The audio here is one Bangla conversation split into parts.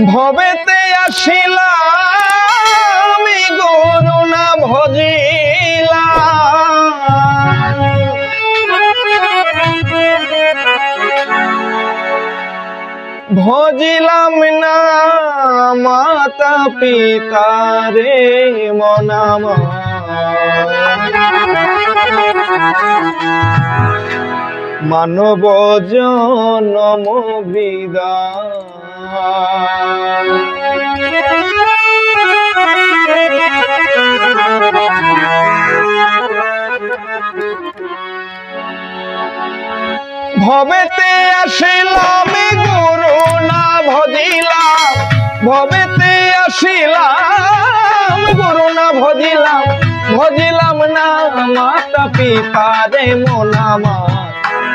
ভবেতে আসিলাম গুরু না ভজিলাম না মাতা পিতা রে মনাম মানব জনম বিদায় ভবেতে আসিলাম গুরু না ভজিলাম ভবেতে আসিলাম গুরু না ভজিলাম ভজিলাম না মাতা পিতা রে মনামা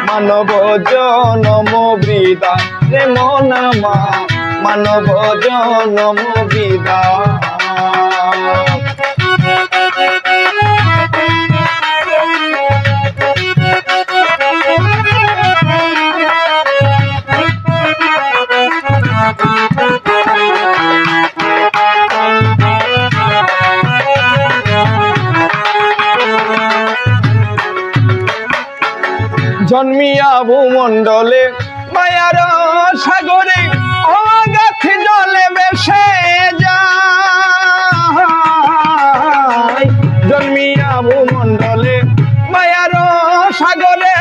মানব জনম বিদায় রে মনামা মানব জনম বিদায় জন্মিয়া ভূমণ্ডলে মায়ার সাগরে অগাধ জলে ভেসে যায় জন্মিয়া ভূমণ্ডলে মায়ার সাগরে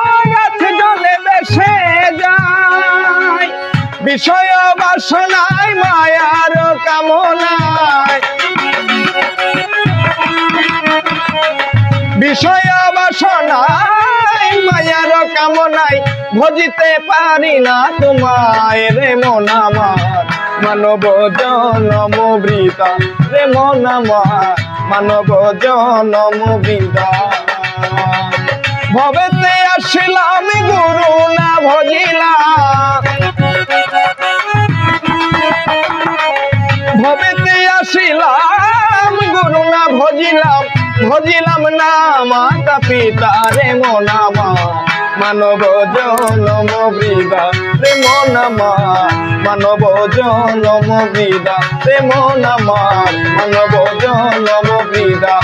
অগাধ জলে ভেসে যায় বিষয় বাসনায় মায়ার কামনায় বিষয় বাসনায় মায়ার কামনায় ভজিতে পারি না তোমায় রে মন আমার মানব জনম বৃথা রে মন আমার মানব জনম বৃথা ভবেতে আসিলাম গুরু না ভজিলাম ভবেতে আসিলাম গুরু না ভজিলাম ভজিলাম না মাতা পিতা রে মন আমার মানব জনম বৃথা রে মন আমার মানব জনম বৃথা রে মন আমার মানব জনম বৃথা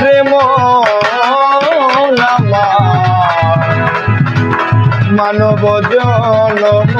রে মন আমার মানব জনম